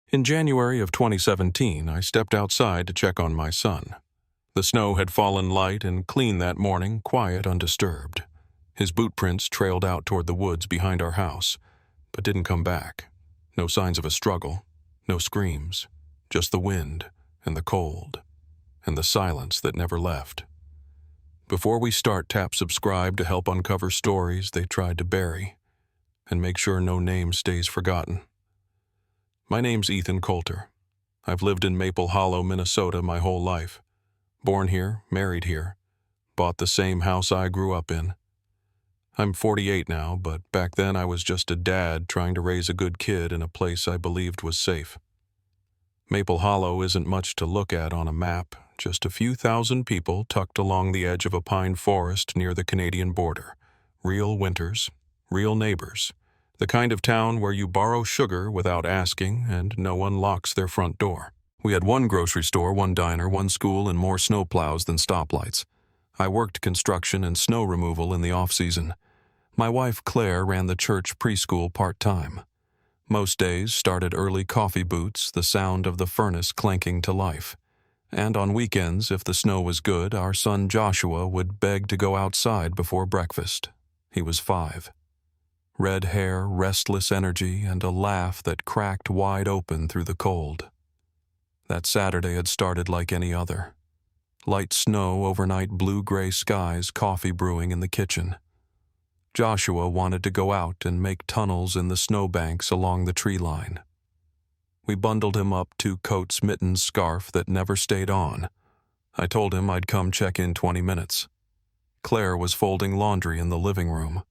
In January of 2017, I stepped outside to check on my son. The snow had fallen light and clean that morning, quiet, undisturbed. His boot prints trailed out toward the woods behind our house, but didn't come back. No signs of a struggle, no screams, just the wind and the cold, and the silence that never left. Before we start, tap subscribe to help uncover stories they tried to bury, and make sure no name stays forgotten. My name's Ethan Coulter. I've lived in Maple Hollow, Minnesota my whole life. Born here, married here, bought the same house I grew up in. I'm 48 now, but back then I was just a dad trying to raise a good kid in a place I believed was safe. Maple Hollow isn't much to look at on a map, just a few thousand people tucked along the edge of a pine forest near the Canadian border. Real winters, real neighbors. The kind of town where you borrow sugar without asking and no one locks their front door. We had one grocery store, one diner, one school, and more snowplows than stoplights. I worked construction and snow removal in the off-season. My wife, Claire, ran the church preschool part-time. Most days started early coffee boots, the sound of the furnace clanking to life. And on weekends, if the snow was good, our son Joshua would beg to go outside before breakfast. He was 5. Red hair, restless energy, and a laugh that cracked wide open through the cold. That Saturday had started like any other. Light snow, overnight blue-gray skies, coffee brewing in the kitchen. Joshua wanted to go out and make tunnels in the snowbanks along the tree line. We bundled him up 2 coats, mittens, scarf that never stayed on. I told him I'd come check in 20 minutes. Claire was folding laundry in the living room.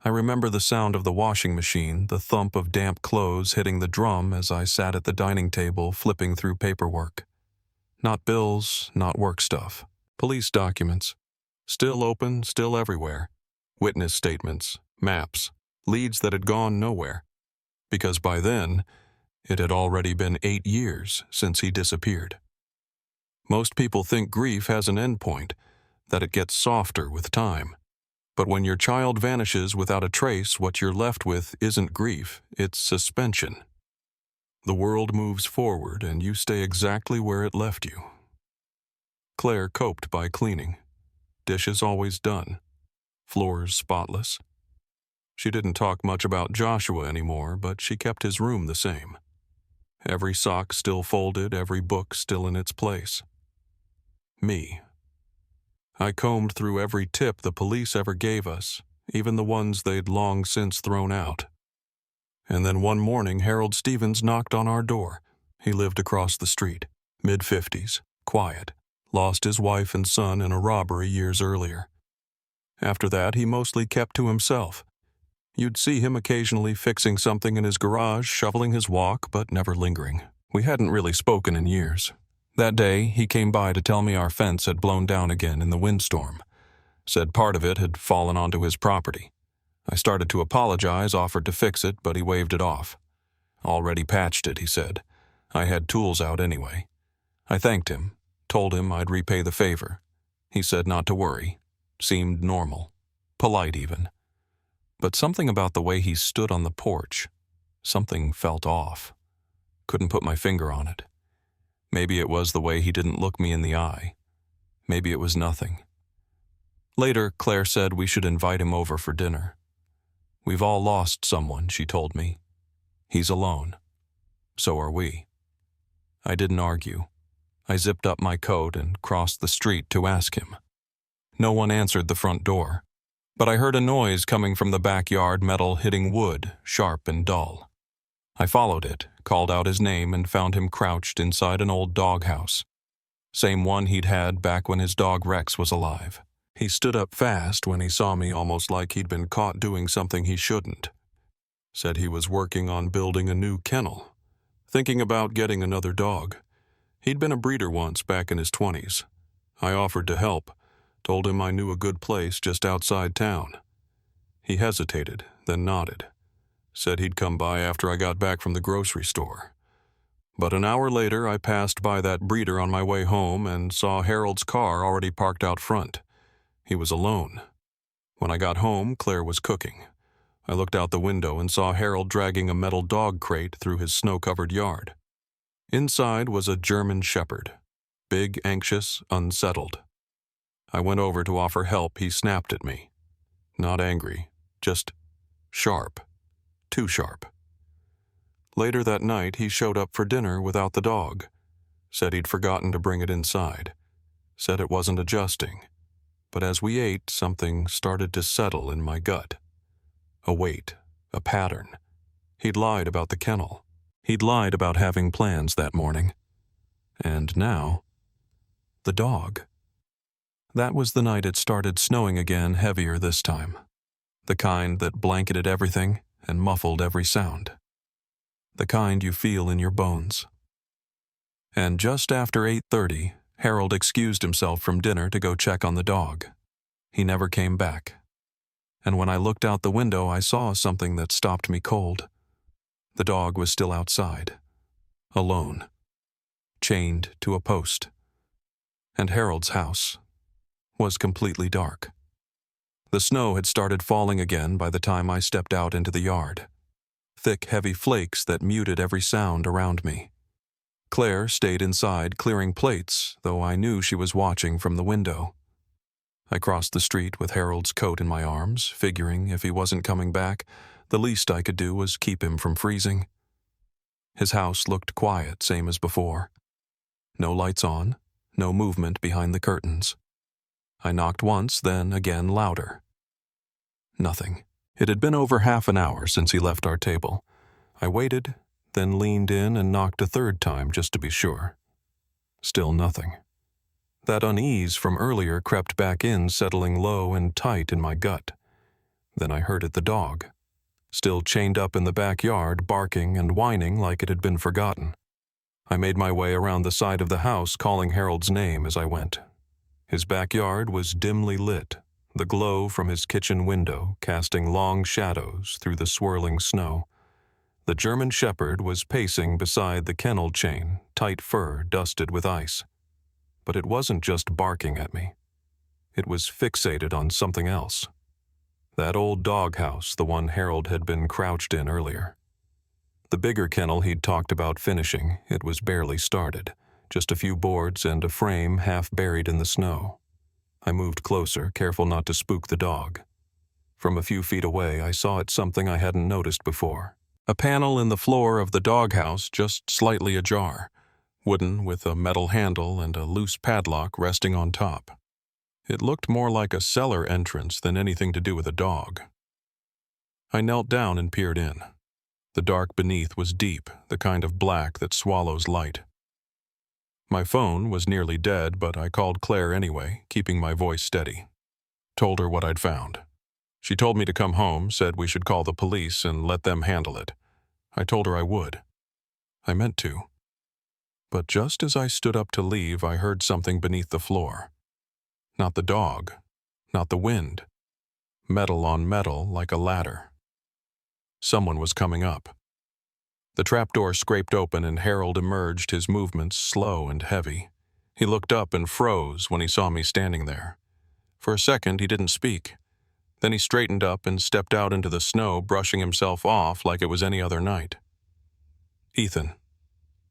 I remember the sound of the washing machine, the thump of damp clothes hitting the drum as I sat at the dining table flipping through paperwork. Not bills, not work stuff. Police documents. Still open, still everywhere. Witness statements, maps, leads that had gone nowhere. Because by then, it had already been 8 years since he disappeared. Most people think grief has an endpoint, that it gets softer with time. But when your child vanishes without a trace, what you're left with isn't grief, it's suspension. The world moves forward and you stay exactly where it left you. Claire coped by cleaning. Dishes always done. Floors spotless. She didn't talk much about Joshua anymore, but she kept his room the same. Every sock still folded, every book still in its place. Me. I combed through every tip the police ever gave us, even the ones they'd long since thrown out. And then one morning, Harold Stevens knocked on our door. He lived across the street, mid-50s, quiet, lost his wife and son in a robbery years earlier. After that, he mostly kept to himself. You'd see him occasionally fixing something in his garage, shoveling his walk, but never lingering. We hadn't really spoken in years. That day, he came by to tell me our fence had blown down again in the windstorm. Said part of it had fallen onto his property. I started to apologize, offered to fix it, but he waved it off. Already patched it, he said. I had tools out anyway. I thanked him, told him I'd repay the favor. He said not to worry. Seemed normal. Polite even. But something about the way he stood on the porch, something felt off. Couldn't put my finger on it. Maybe it was the way he didn't look me in the eye. Maybe it was nothing. Later, Claire said we should invite him over for dinner. We've all lost someone, she told me. He's alone. So are we. I didn't argue. I zipped up my coat and crossed the street to ask him. No one answered the front door, but I heard a noise coming from the backyard, metal hitting wood, sharp and dull. I followed it, called out his name, and found him crouched inside an old doghouse. Same one he'd had back when his dog Rex was alive. He stood up fast when he saw me, almost like he'd been caught doing something he shouldn't. Said he was working on building a new kennel, thinking about getting another dog. He'd been a breeder once back in his 20s. I offered to help, told him I knew a good place just outside town. He hesitated, then nodded. Said he'd come by after I got back from the grocery store. But an hour later, I passed by that breeder on my way home and saw Harold's car already parked out front. He was alone. When I got home, Claire was cooking. I looked out the window and saw Harold dragging a metal dog crate through his snow-covered yard. Inside was a German shepherd, big, anxious, unsettled. I went over to offer help. He snapped at me. Not angry, just sharp. Too sharp. Later that night, he showed up for dinner without the dog. Said he'd forgotten to bring it inside. Said it wasn't adjusting. But as we ate, something started to settle in my gut. A weight, a pattern. He'd lied about the kennel. He'd lied about having plans that morning. And now, the dog. That was the night it started snowing again, heavier this time. The kind that blanketed everything and muffled every sound. The kind you feel in your bones. And just after 8:30, Harold excused himself from dinner to go check on the dog. He never came back. And when I looked out the window, I saw something that stopped me cold. The dog was still outside, alone, chained to a post. And Harold's house was completely dark. The snow had started falling again by the time I stepped out into the yard. Thick, heavy flakes that muted every sound around me. Claire stayed inside clearing plates, though I knew she was watching from the window. I crossed the street with Harold's coat in my arms, figuring if he wasn't coming back, the least I could do was keep him from freezing. His house looked quiet, same as before. No lights on, no movement behind the curtains. I knocked once, then again louder. Nothing. It had been over half an hour since he left our table. I waited, then leaned in and knocked a third time just to be sure. Still nothing. That unease from earlier crept back in, settling low and tight in my gut. Then I heard it, the dog, still chained up in the backyard, barking and whining like it had been forgotten. I made my way around the side of the house, calling Harold's name as I went. His backyard was dimly lit, the glow from his kitchen window casting long shadows through the swirling snow. The German shepherd was pacing beside the kennel chain, tight fur dusted with ice. But it wasn't just barking at me. It was fixated on something else. That old doghouse, the one Harold had been crouched in earlier. The bigger kennel he'd talked about finishing, it was barely started. Just a few boards and a frame half buried in the snow. I moved closer, careful not to spook the dog. From a few feet away, I saw it something I hadn't noticed before. A panel in the floor of the doghouse just slightly ajar, wooden with a metal handle and a loose padlock resting on top. It looked more like a cellar entrance than anything to do with a dog. I knelt down and peered in. The dark beneath was deep, the kind of black that swallows light. My phone was nearly dead, but I called Claire anyway, keeping my voice steady. Told her what I'd found. She told me to come home, said we should call the police and let them handle it. I told her I would. I meant to. But just as I stood up to leave, I heard something beneath the floor. Not the dog, not the wind. Metal on metal like a ladder. Someone was coming up. The trapdoor scraped open and Harold emerged, his movements slow and heavy. He looked up and froze when he saw me standing there. For a second, he didn't speak. Then he straightened up and stepped out into the snow, brushing himself off like it was any other night. "Ethan,"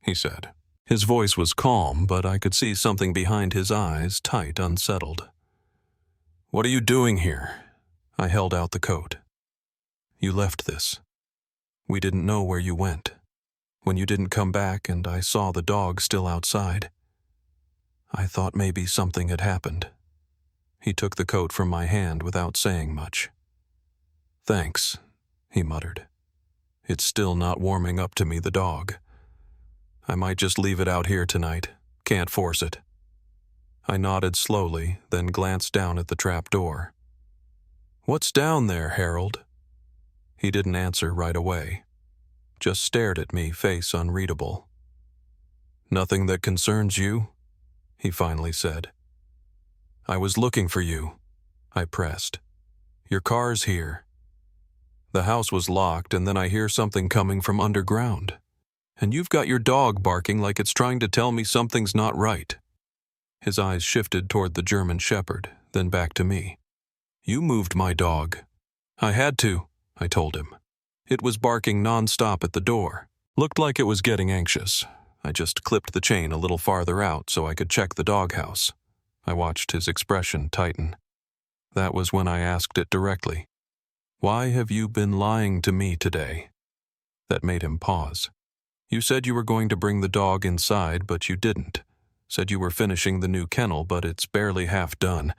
he said. His voice was calm, but I could see something behind his eyes, tight, unsettled. "What are you doing here?" I held out the coat. "You left this. We didn't know where you went. When you didn't come back and I saw the dog still outside, I thought maybe something had happened." He took the coat from my hand without saying much. "Thanks," he muttered. "It's still not warming up to me, the dog. I might just leave it out here tonight. Can't force it." I nodded slowly, then glanced down at the trap door. "What's down there, Harold?" He didn't answer right away. Just stared at me, face unreadable. "Nothing that concerns you?" he finally said. "I was looking for you," I pressed. "Your car's here." The house was locked, and then I hear something coming from underground. And you've got your dog barking like it's trying to tell me something's not right. His eyes shifted toward the German shepherd, then back to me. "You moved my dog." "I had to," I told him. It was barking nonstop at the door. Looked like it was getting anxious. I just clipped the chain a little farther out so I could check the doghouse. I watched his expression tighten. That was when I asked it directly. "Why have you been lying to me today?" That made him pause. "You said you were going to bring the dog inside, but you didn't. Said you were finishing the new kennel, but it's barely half done.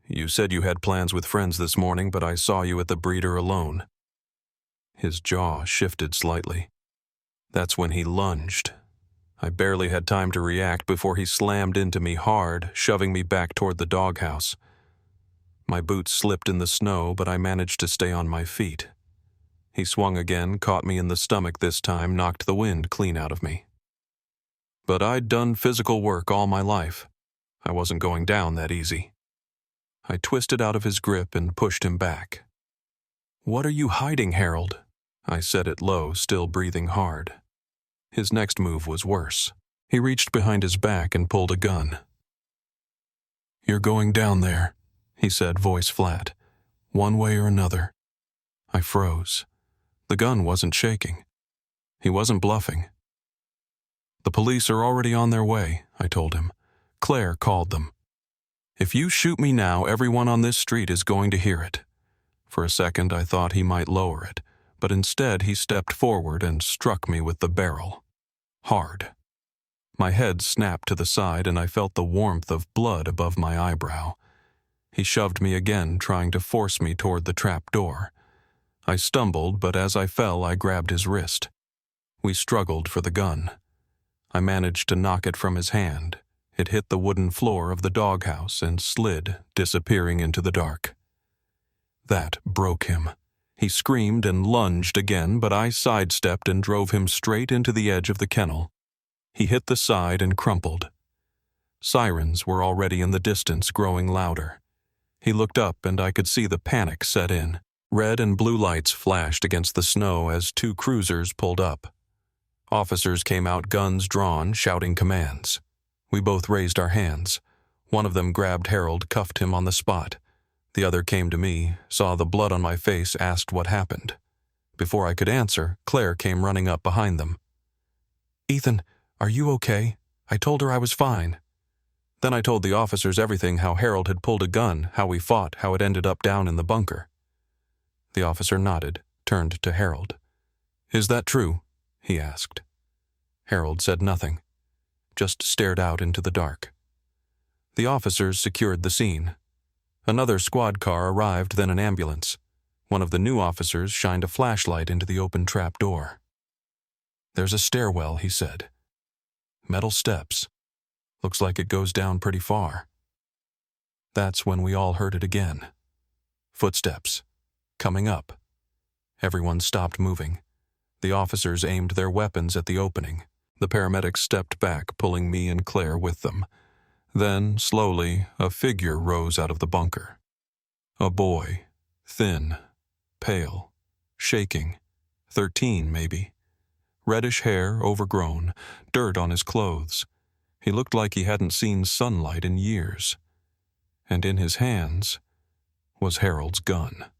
You said you had plans with friends this morning, but I saw you at the breeder alone." His jaw shifted slightly. That's when he lunged. I barely had time to react before he slammed into me hard, shoving me back toward the doghouse. My boots slipped in the snow, but I managed to stay on my feet. He swung again, caught me in the stomach this time, knocked the wind clean out of me. But I'd done physical work all my life. I wasn't going down that easy. I twisted out of his grip and pushed him back. "What are you hiding, Harold?" I said it low, still breathing hard. His next move was worse. He reached behind his back and pulled a gun. "You're going down there," he said, voice flat. "One way or another." I froze. The gun wasn't shaking. He wasn't bluffing. "The police are already on their way," I told him. "Claire called them. If you shoot me now, everyone on this street is going to hear it." For a second I thought he might lower it, but instead he stepped forward and struck me with the barrel. Hard. My head snapped to the side and I felt the warmth of blood above my eyebrow. He shoved me again, trying to force me toward the trap door. I stumbled, but as I fell, I grabbed his wrist. We struggled for the gun. I managed to knock it from his hand. It hit the wooden floor of the doghouse and slid, disappearing into the dark. That broke him. He screamed and lunged again, but I sidestepped and drove him straight into the edge of the kennel. He hit the side and crumpled. Sirens were already in the distance, growing louder. He looked up and I could see the panic set in. Red and blue lights flashed against the snow as two cruisers pulled up. Officers came out, guns drawn, shouting commands. We both raised our hands. One of them grabbed Harold, cuffed him on the spot. The other came to me, saw the blood on my face, asked what happened. Before I could answer, Claire came running up behind them. "Ethan, are you okay? I told her I was fine." Then I told the officers everything, how Harold had pulled a gun, how we fought, how it ended up down in the bunker. The officer nodded, turned to Harold. "Is that true?" he asked. Harold said nothing, just stared out into the dark. The officers secured the scene. Another squad car arrived, then an ambulance. One of the new officers shined a flashlight into the open trap door. "There's a stairwell," he said. "Metal steps. Looks like it goes down pretty far." That's when we all heard it again. Footsteps. Coming up. Everyone stopped moving. The officers aimed their weapons at the opening. The paramedics stepped back, pulling me and Claire with them. Then, slowly, a figure rose out of the bunker. A boy, thin, pale, shaking, 13 maybe. Reddish hair, overgrown, dirt on his clothes. He looked like he hadn't seen sunlight in years. And in his hands was Harold's gun.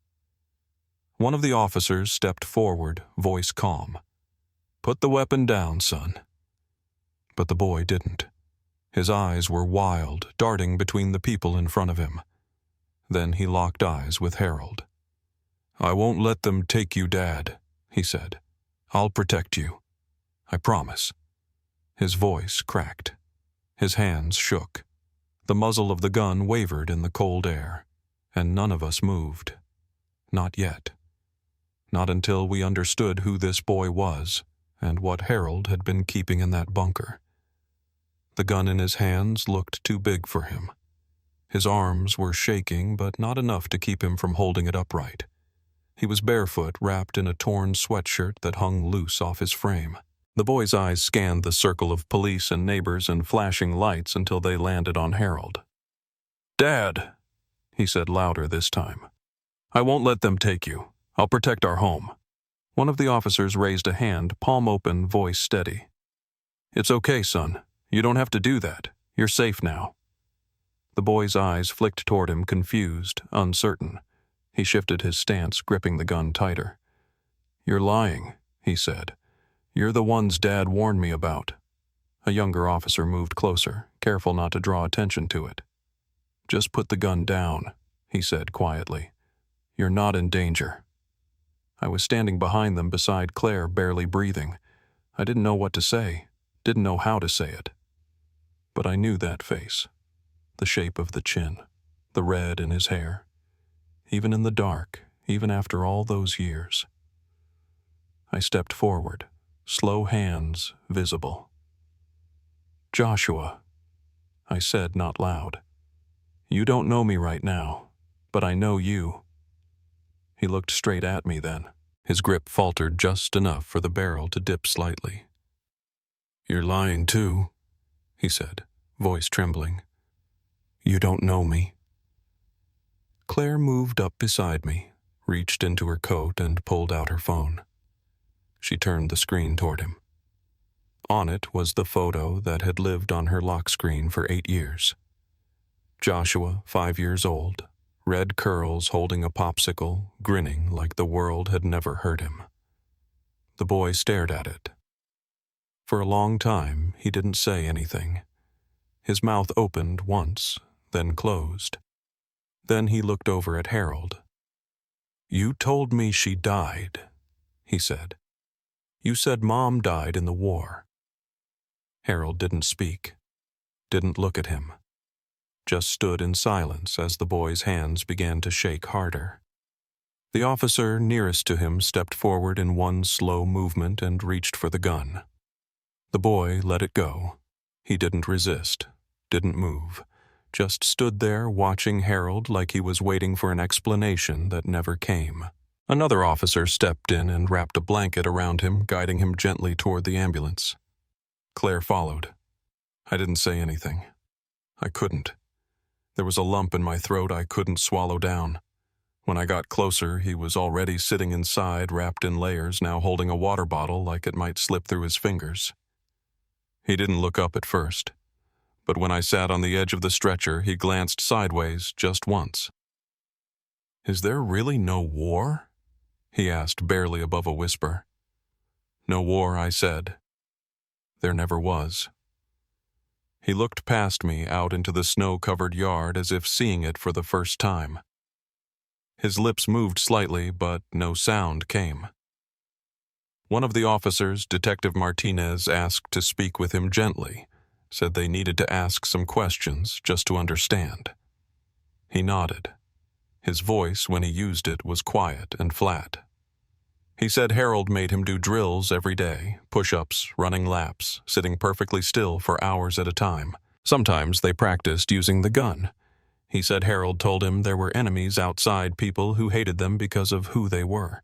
One of the officers stepped forward, voice calm. "Put the weapon down, son." But the boy didn't. His eyes were wild, darting between the people in front of him. Then he locked eyes with Harold. "I won't let them take you, Dad," he said. "I'll protect you. I promise." His voice cracked. His hands shook. The muzzle of the gun wavered in the cold air, and none of us moved. Not yet. Not until we understood who this boy was and what Harold had been keeping in that bunker. The gun in his hands looked too big for him. His arms were shaking, but not enough to keep him from holding it upright. He was barefoot, wrapped in a torn sweatshirt that hung loose off his frame. The boy's eyes scanned the circle of police and neighbors and flashing lights until they landed on Harold. "Dad," he said louder this time. "I won't let them take you. I'll protect our home." One of the officers raised a hand, palm open, voice steady. "It's okay, son. You don't have to do that. You're safe now." The boy's eyes flicked toward him, confused, uncertain. He shifted his stance, gripping the gun tighter. "You're lying," he said. "You're the ones Dad warned me about." A younger officer moved closer, careful not to draw attention to it. "Just put the gun down," he said quietly. "You're not in danger." I was standing behind them beside Claire, barely breathing. I didn't know what to say, didn't know how to say it. But I knew that face, the shape of the chin, the red in his hair. Even in the dark, even after all those years. I stepped forward, slow hands visible. "Joshua," I said not loud. "You don't know me right now, but I know you." He looked straight at me then. His grip faltered just enough for the barrel to dip slightly. "You're lying too," he said, voice trembling. "You don't know me." Claire moved up beside me, reached into her coat and pulled out her phone. She turned the screen toward him. On it was the photo that had lived on her lock screen for 8 years. Joshua, 5 years old, red curls holding a popsicle, grinning like the world had never hurt him. The boy stared at it. For a long time, he didn't say anything. His mouth opened once, then closed. Then he looked over at Harold. "You told me she died," he said. "You said Mom died in the war." Harold didn't speak, didn't look at him, just stood in silence as the boy's hands began to shake harder. The officer nearest to him stepped forward in one slow movement and reached for the gun. The boy let it go. He didn't resist, didn't move, just stood there watching Harold like he was waiting for an explanation that never came. Another officer stepped in and wrapped a blanket around him, guiding him gently toward the ambulance. Claire followed. I didn't say anything. I couldn't. There was a lump in my throat I couldn't swallow down. When I got closer, he was already sitting inside, wrapped in layers, now holding a water bottle like it might slip through his fingers. He didn't look up at first, but when I sat on the edge of the stretcher, he glanced sideways just once. "Is there really no war?" he asked, barely above a whisper. "No war," I said. "There never was." He looked past me out into the snow-covered yard as if seeing it for the first time. His lips moved slightly, but no sound came. One of the officers, Detective Martinez, asked to speak with him gently, said they needed to ask some questions just to understand. He nodded. His voice, when he used it, was quiet and flat. He said Harold made him do drills every day, push-ups, running laps, sitting perfectly still for hours at a time. Sometimes they practiced using the gun. He said Harold told him there were enemies outside, people who hated them because of who they were.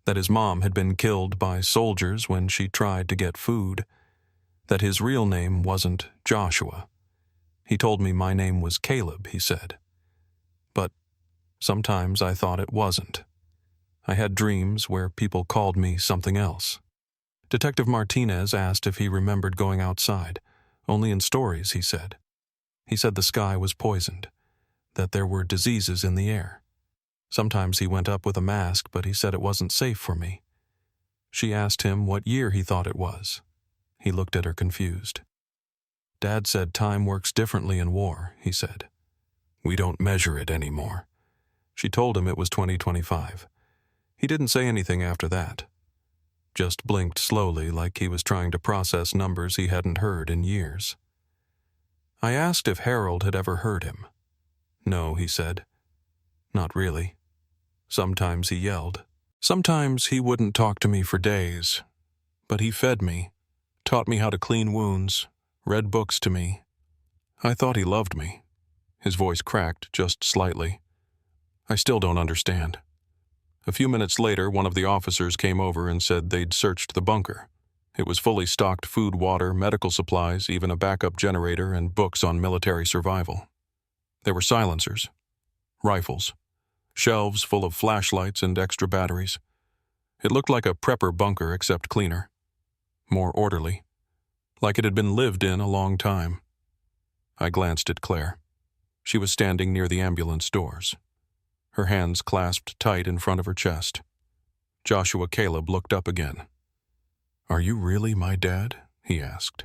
That his mom had been killed by soldiers when she tried to get food. That his real name wasn't Joshua. He told me my name was Caleb, he said. But sometimes I thought it wasn't. I had dreams where people called me something else. Detective Martinez asked if he remembered going outside. Only in stories, he said. He said the sky was poisoned, that there were diseases in the air. Sometimes he went up with a mask, but he said it wasn't safe for me. She asked him what year he thought it was. He looked at her confused. Dad said time works differently in war, he said. We don't measure it anymore. She told him it was 2025. He didn't say anything after that. Just blinked slowly like he was trying to process numbers he hadn't heard in years. I asked if Harold had ever heard him. No, he said. Not really. Sometimes he yelled. Sometimes he wouldn't talk to me for days. But he fed me, taught me how to clean wounds, read books to me. I thought he loved me. His voice cracked just slightly. I still don't understand. A few minutes later, one of the officers came over and said they'd searched the bunker. It was fully stocked: food, water, medical supplies, even a backup generator, and books on military survival. There were silencers, rifles, shelves full of flashlights and extra batteries. It looked like a prepper bunker except cleaner, more orderly, like it had been lived in a long time. I glanced at Claire. She was standing near the ambulance doors. her hands clasped tight in front of her chest. Joshua Caleb looked up again. "Are you really my dad?" he asked.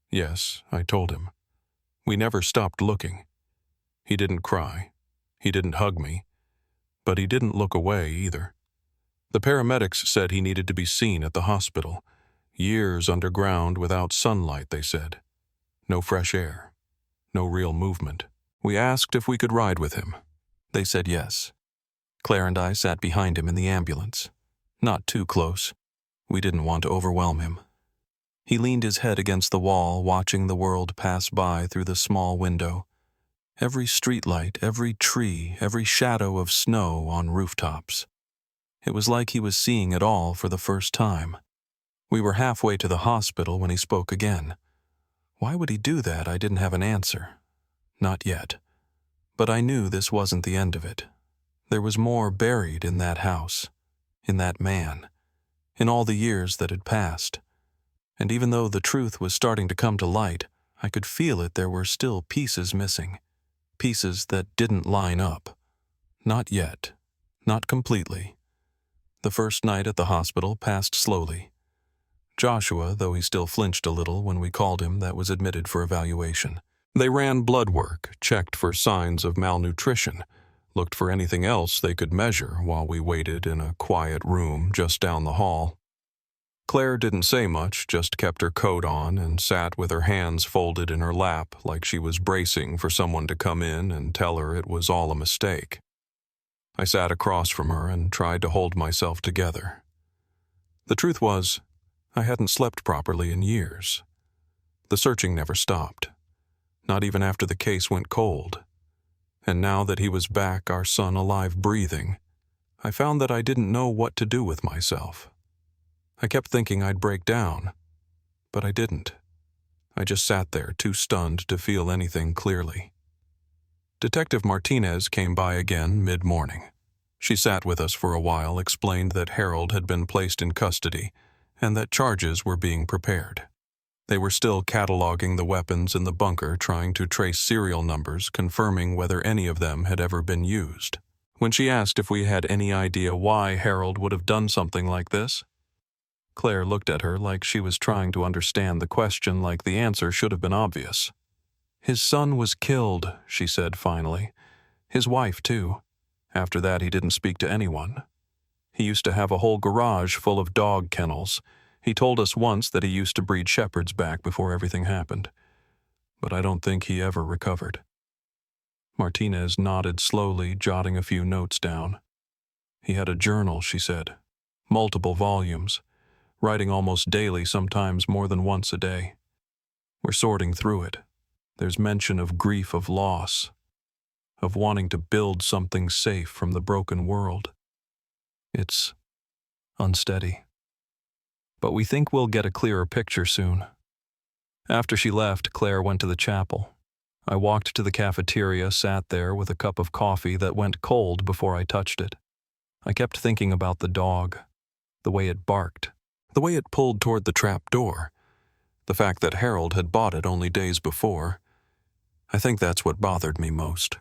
"Yes," I told him. We never stopped looking. He didn't cry. He didn't hug me. But he didn't look away either. The paramedics said he needed to be seen at the hospital. Years underground without sunlight, they said. No fresh air. No real movement. We asked if we could ride with him. They said yes. Claire and I sat behind him in the ambulance. Not too close. We didn't want to overwhelm him. He leaned his head against the wall, watching the world pass by through the small window. Every streetlight, every tree, every shadow of snow on rooftops. It was like he was seeing it all for the first time. We were halfway to the hospital when he spoke again. Why would he do that? I didn't have an answer. Not yet. But I knew this wasn't the end of it. There was more buried in that house, in that man, in all the years that had passed. And even though the truth was starting to come to light, I could feel it. There were still pieces missing. Pieces that didn't line up. Not yet. Not completely. The first night at the hospital passed slowly. Joshua, though he still flinched a little when we called him, that was admitted for evaluation. They ran blood work, checked for signs of malnutrition, looked for anything else they could measure while we waited in a quiet room just down the hall. Claire didn't say much, just kept her coat on and sat with her hands folded in her lap like she was bracing for someone to come in and tell her it was all a mistake. I sat across from her and tried to hold myself together. The truth was, I hadn't slept properly in years. The searching never stopped, not even after the case went cold. And now that he was back, our son alive, breathing, I found that I didn't know what to do with myself. I kept thinking I'd break down, but I didn't. I just sat there, too stunned to feel anything clearly. Detective Martinez came by again mid-morning. She sat with us for a while, explained that Harold had been placed in custody and that charges were being prepared. They were still cataloging the weapons in the bunker, trying to trace serial numbers, confirming whether any of them had ever been used. When she asked if we had any idea why Harold would have done something like this, Claire looked at her like she was trying to understand the question, like the answer should have been obvious. "His son was killed," she said finally. "His wife, too. After that, he didn't speak to anyone. He used to have a whole garage full of dog kennels. He told us once that he used to breed shepherds back before everything happened. But I don't think he ever recovered." Martinez nodded slowly, jotting a few notes down. "He had a journal," she said. "Multiple volumes. Writing almost daily, sometimes more than once a day. We're sorting through it. There's mention of grief, of loss, of wanting to build something safe from the broken world. It's unsteady. But we think we'll get a clearer picture soon." After she left, Claire went to the chapel. I walked to the cafeteria, sat there with a cup of coffee that went cold before I touched it. I kept thinking about the dog, the way it barked, the way it pulled toward the trap door, the fact that Harold had bought it only days before. I think that's what bothered me most.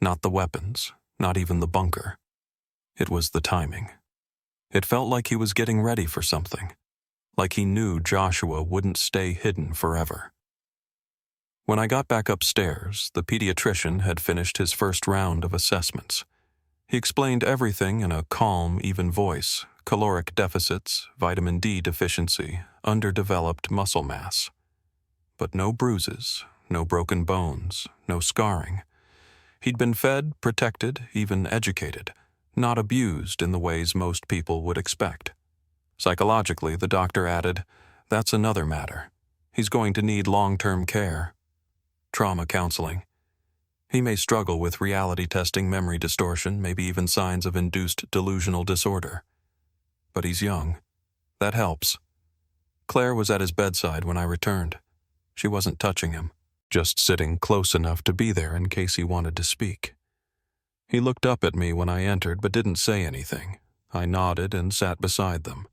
Not the weapons, not even the bunker. It was the timing. It felt like he was getting ready for something, like he knew Joshua wouldn't stay hidden forever. When I got back upstairs, the pediatrician had finished his first round of assessments. He explained everything in a calm, even voice: caloric deficits, vitamin D deficiency, underdeveloped muscle mass. But no bruises, no broken bones, no scarring. He'd been fed, protected, even educated, not abused in the ways most people would expect. Psychologically, the doctor added, that's another matter. He's going to need long-term care. Trauma counseling. He may struggle with reality testing, memory distortion, maybe even signs of induced delusional disorder. But he's young. That helps. Claire was at his bedside when I returned. She wasn't touching him, just sitting close enough to be there in case he wanted to speak. He looked up at me when I entered but didn't say anything. I nodded and sat beside them.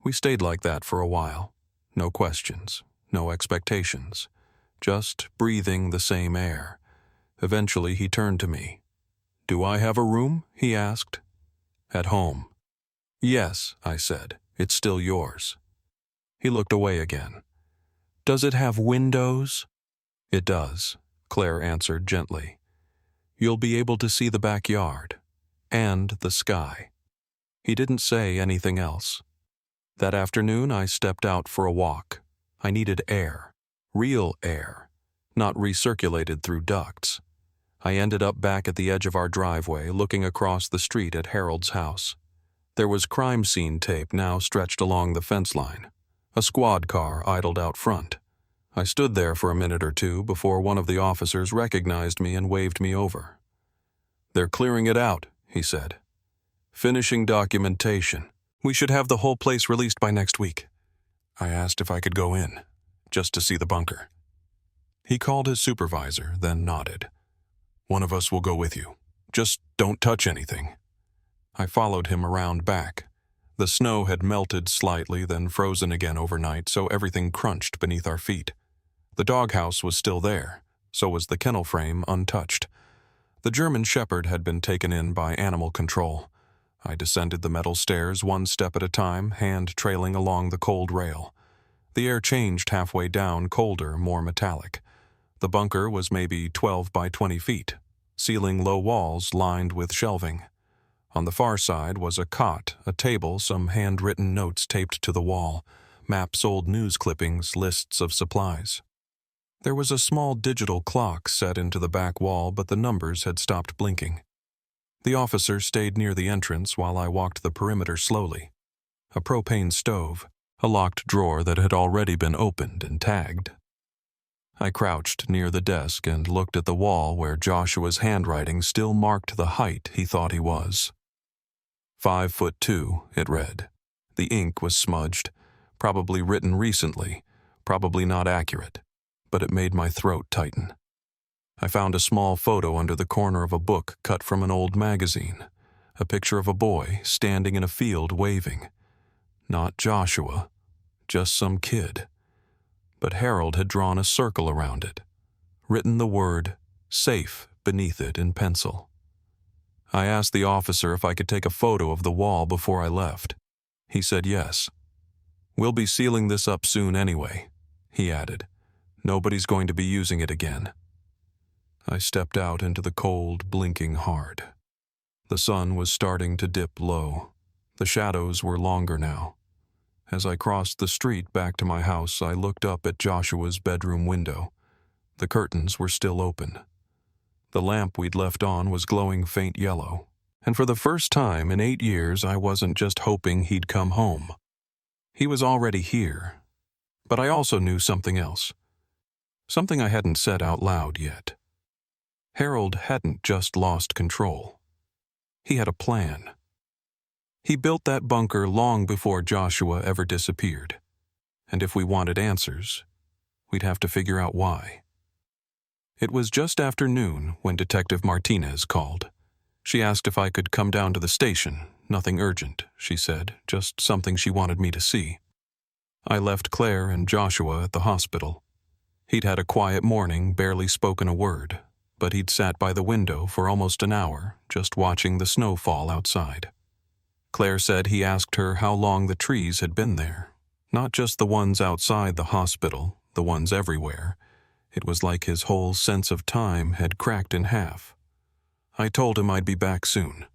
We stayed like that for a while. No questions, no expectations, just breathing the same air. Eventually he turned to me. "Do I have a room?" he asked. "At home." "Yes," I said. "It's still yours." He looked away again. "Does it have windows?" "It does," Claire answered gently. "You'll be able to see the backyard. And the sky." He didn't say anything else. That afternoon I stepped out for a walk. I needed air. Real air. Not recirculated through ducts. I ended up back at the edge of our driveway, looking across the street at Harold's house. There was crime scene tape now stretched along the fence line. A squad car idled out front. I stood there for a minute or two before one of the officers recognized me and waved me over. "They're clearing it out," he said. "Finishing documentation. We should have the whole place released by next week." I asked if I could go in, just to see the bunker. He called his supervisor, then nodded. "One of us will go with you. Just don't touch anything." I followed him around back. The snow had melted slightly, then frozen again overnight, so everything crunched beneath our feet. The doghouse was still there, so was the kennel frame untouched. The German Shepherd had been taken in by animal control. I descended the metal stairs one step at a time, hand trailing along the cold rail. The air changed halfway down, colder, more metallic. The bunker was maybe 12 by 20 feet, ceiling low walls lined with shelving. On the far side was a cot, a table, some handwritten notes taped to the wall, maps, old news clippings, lists of supplies. There was a small digital clock set into the back wall, but the numbers had stopped blinking. The officer stayed near the entrance while I walked the perimeter slowly. A propane stove, a locked drawer that had already been opened and tagged. I crouched near the desk and looked at the wall where Joshua's handwriting still marked the height he thought he was. 5'2", it read. The ink was smudged, probably written recently, probably not accurate, but it made my throat tighten. I found a small photo under the corner of a book cut from an old magazine, a picture of a boy standing in a field waving. Not Joshua, just some kid. But Harold had drawn a circle around it, written the word "safe" beneath it in pencil. I asked the officer if I could take a photo of the wall before I left. He said yes. "We'll be sealing this up soon anyway," he added. "Nobody's going to be using it again." I stepped out into the cold, blinking hard. The sun was starting to dip low. The shadows were longer now. As I crossed the street back to my house, I looked up at Joshua's bedroom window. The curtains were still open. The lamp we'd left on was glowing faint yellow, and for the first time in 8 years I wasn't just hoping he'd come home. He was already here, but I also knew something else. Something I hadn't said out loud yet. Harold hadn't just lost control. He had a plan. He built that bunker long before Joshua ever disappeared. And if we wanted answers, we'd have to figure out why. It was just after noon when Detective Martinez called. She asked if I could come down to the station. Nothing urgent, she said, just something she wanted me to see. I left Claire and Joshua at the hospital. He'd had a quiet morning, barely spoken a word, but he'd sat by the window for almost an hour, just watching the snow fall outside. Claire said he asked her how long the trees had been there. Not just the ones outside the hospital, the ones everywhere. It was like his whole sense of time had cracked in half. I told him I'd be back soon.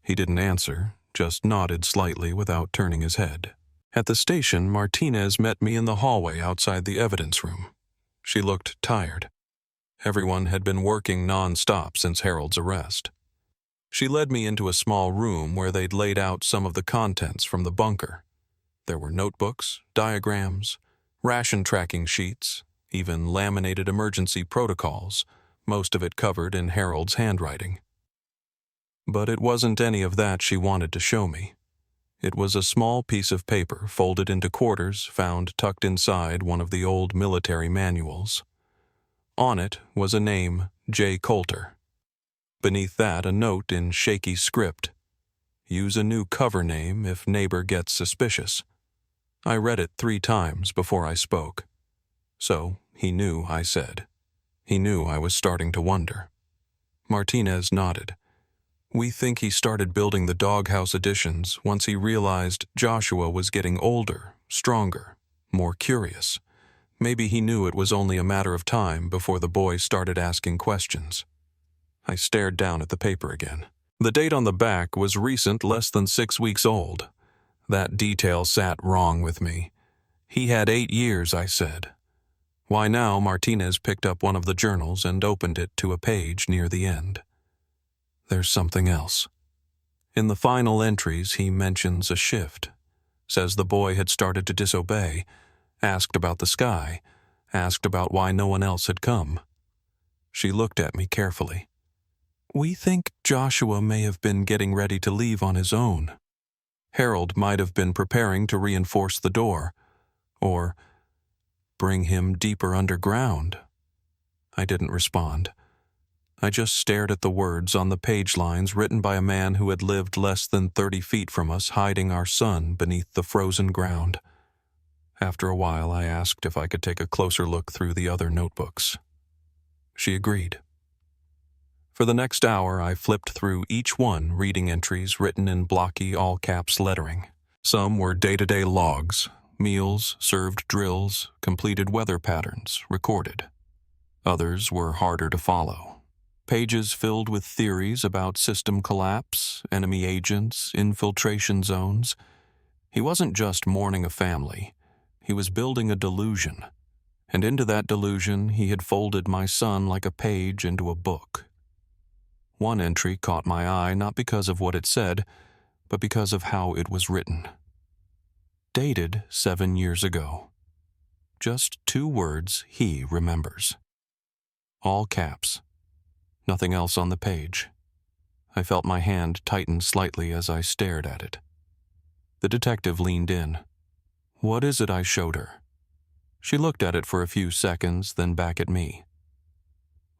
He didn't answer, just nodded slightly without turning his head. At the station, Martinez met me in the hallway outside the evidence room. She looked tired. Everyone had been working non-stop since Harold's arrest. She led me into a small room where they'd laid out some of the contents from the bunker. There were notebooks, diagrams, ration tracking sheets, even laminated emergency protocols, most of it covered in Harold's handwriting. But it wasn't any of that she wanted to show me. It was a small piece of paper folded into quarters found tucked inside one of the old military manuals. On it was a name, J. Coulter. Beneath that, a note in shaky script. Use a new cover name if neighbor gets suspicious. I read it 3 times before I spoke. So, he knew, I said. He knew I was starting to wonder. Martinez nodded. We think he started building the doghouse additions once he realized Joshua was getting older, stronger, more curious. Maybe he knew it was only a matter of time before the boy started asking questions. I stared down at the paper again. The date on the back was recent, less than 6 weeks old. That detail sat wrong with me. He had 8 years, I said. Why now? Martinez picked up one of the journals and opened it to a page near the end. There's something else. In the final entries, he mentions a shift. Says the boy had started to disobey, asked about the sky, asked about why no one else had come. She looked at me carefully. We think Joshua may have been getting ready to leave on his own. Harold might have been preparing to reinforce the door, or bring him deeper underground. I didn't respond. I just stared at the words on the page lines written by a man who had lived less than 30 feet from us, hiding our son beneath the frozen ground. After a while, I asked if I could take a closer look through the other notebooks. She agreed. For the next hour, I flipped through each one, reading entries written in blocky all-caps lettering. Some were day-to-day logs, meals, served drills, completed weather patterns, recorded. Others were harder to follow. Pages filled with theories about system collapse, enemy agents, infiltration zones. He wasn't just mourning a family. He was building a delusion. And into that delusion, he had folded my son like a page into a book. One entry caught my eye not because of what it said, but because of how it was written. Dated 7 years ago. Just 2 words he remembers. All caps. Nothing else on the page. I felt my hand tighten slightly as I stared at it. The detective leaned in. What is it? I showed her. She looked at it for a few seconds, then back at me.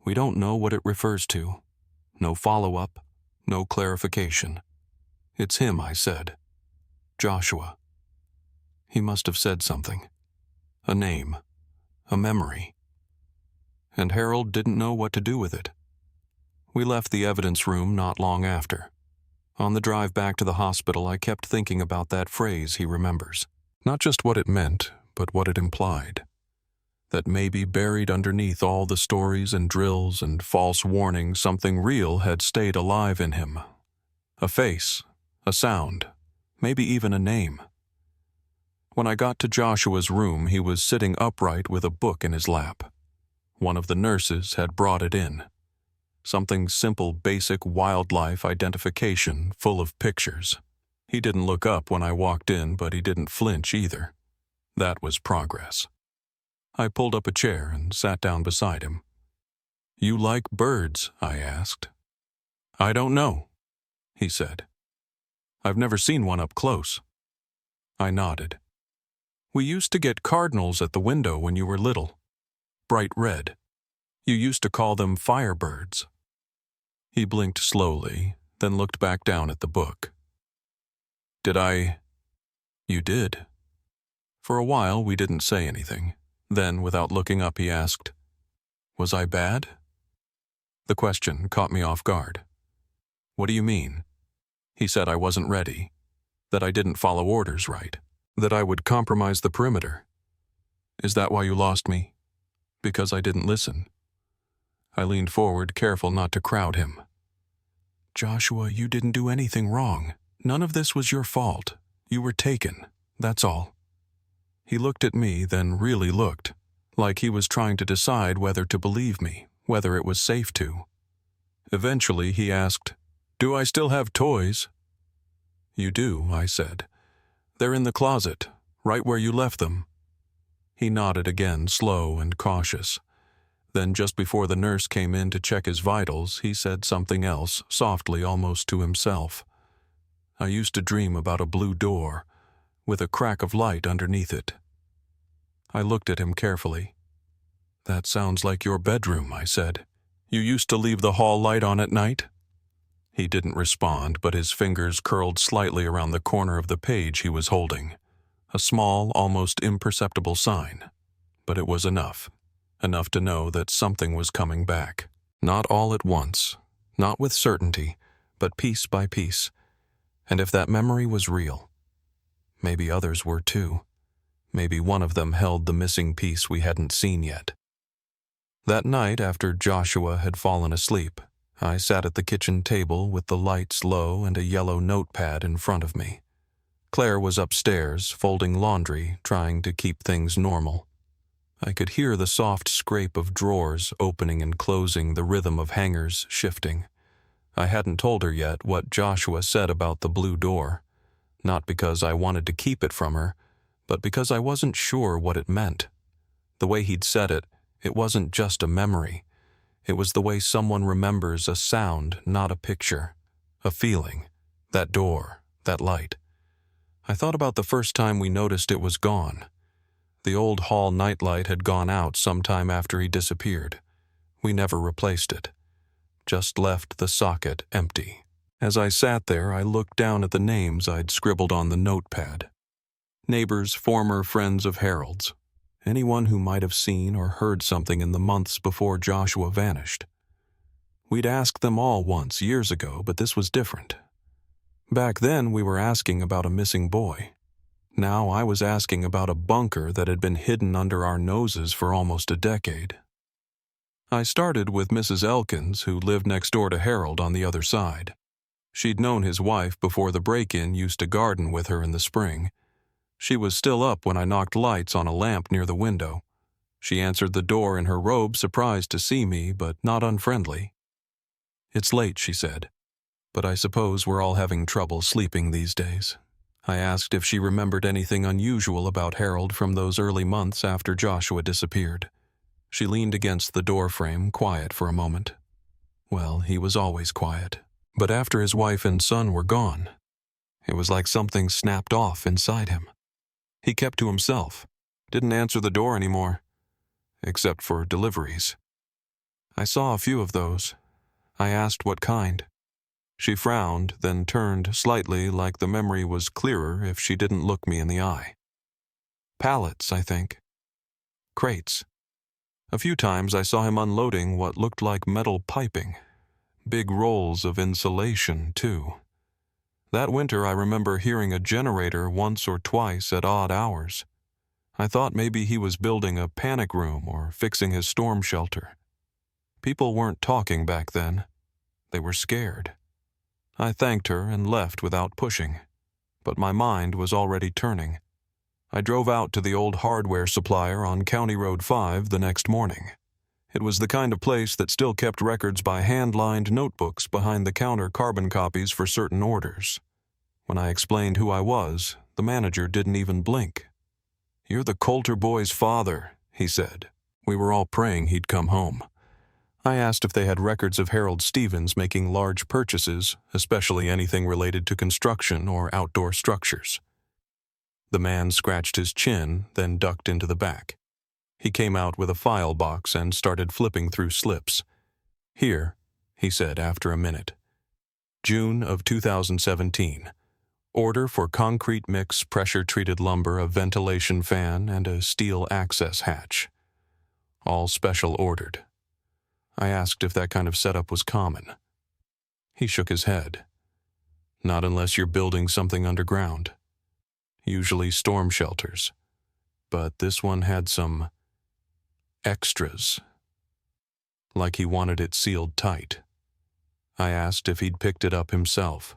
We don't know what it refers to. No follow-up, no clarification. It's him, I said. Joshua. He must have said something. A name. A memory. And Harold didn't know what to do with it. We left the evidence room not long after. On the drive back to the hospital, I kept thinking about that phrase he remembers. Not just what it meant, but what it implied. That maybe buried underneath all the stories and drills and false warnings, something real had stayed alive in him. A face, a sound, maybe even a name. When I got to Joshua's room, he was sitting upright with a book in his lap. One of the nurses had brought it in. Something simple, basic wildlife identification, full of pictures. He didn't look up when I walked in, but he didn't flinch either. That was progress. I pulled up a chair and sat down beside him. You like birds? I asked. I don't know, he said. I've never seen one up close. I nodded. We used to get cardinals at the window when you were little. Bright red. You used to call them firebirds. He blinked slowly, then looked back down at the book. Did I? You did. For a while, we didn't say anything. Then, without looking up, he asked, Was I bad? The question caught me off guard. What do you mean? He said I wasn't ready, that I didn't follow orders right, that I would compromise the perimeter. Is that why you lost me? Because I didn't listen. I leaned forward, careful not to crowd him. Joshua, you didn't do anything wrong. None of this was your fault. You were taken, that's all. He looked at me, then really looked, like he was trying to decide whether to believe me, whether it was safe to. Eventually, he asked, Do I still have toys? You do, I said. They're in the closet, right where you left them. He nodded again, slow and cautious. Then just before the nurse came in to check his vitals, he said something else, softly, almost to himself. I used to dream about a blue door, with a crack of light underneath it. I looked at him carefully. That sounds like your bedroom, I said. You used to leave the hall light on at night? He didn't respond, but his fingers curled slightly around the corner of the page he was holding. A small, almost imperceptible sign. But it was enough. Enough to know that something was coming back. Not all at once, not with certainty, but piece by piece. And if that memory was real, maybe others were too. Maybe one of them held the missing piece we hadn't seen yet. That night, after Joshua had fallen asleep, I sat at the kitchen table with the lights low and a yellow notepad in front of me. Claire was upstairs, folding laundry, trying to keep things normal. I could hear the soft scrape of drawers opening and closing, the rhythm of hangers shifting. I hadn't told her yet what Joshua said about the blue door, not because I wanted to keep it from her, but because I wasn't sure what it meant. The way he'd said it, it wasn't just a memory. It was the way someone remembers a sound, not a picture. A feeling. That door. That light. I thought about the first time we noticed it was gone. The old hall nightlight had gone out sometime after he disappeared. We never replaced it. Just left the socket empty. As I sat there, I looked down at the names I'd scribbled on the notepad. Neighbors, former friends of Harold's. Anyone who might have seen or heard something in the months before Joshua vanished. We'd asked them all once, years ago, but this was different. Back then, we were asking about a missing boy. Now I was asking about a bunker that had been hidden under our noses for almost a decade. I started with Mrs. Elkins, who lived next door to Harold on the other side. She'd known his wife before the break-in, used to garden with her in the spring. She was still up when I knocked lights on a lamp near the window. She answered the door in her robe, surprised to see me, but not unfriendly. "It's late," she said, "but I suppose we're all having trouble sleeping these days." I asked if she remembered anything unusual about Harold from those early months after Joshua disappeared. She leaned against the doorframe, quiet for a moment. Well, he was always quiet. But after his wife and son were gone, it was like something snapped off inside him. He kept to himself, didn't answer the door anymore, except for deliveries. I saw a few of those. I asked what kind. She frowned, then turned slightly, like the memory was clearer if she didn't look me in the eye. Pallets, I think. Crates. A few times I saw him unloading what looked like metal piping. Big rolls of insulation, too. That winter I remember hearing a generator once or twice at odd hours. I thought maybe he was building a panic room or fixing his storm shelter. People weren't talking back then. They were scared. I thanked her and left without pushing, but my mind was already turning. I drove out to the old hardware supplier on County Road 5 the next morning. It was the kind of place that still kept records by hand-lined notebooks behind the counter, carbon copies for certain orders. When I explained who I was, the manager didn't even blink. "You're the Coulter boy's father," he said. We were all praying he'd come home. I asked if they had records of Harold Stevens making large purchases, especially anything related to construction or outdoor structures. The man scratched his chin, then ducked into the back. He came out with a file box and started flipping through slips. "Here," he said after a minute. "June of 2017. Order for concrete mix, pressure-treated lumber, a ventilation fan, and a steel access hatch. All special ordered." I asked if that kind of setup was common. He shook his head. "Not unless you're building something underground. Usually storm shelters. But this one had some extras. Like he wanted it sealed tight." I asked if he'd picked it up himself.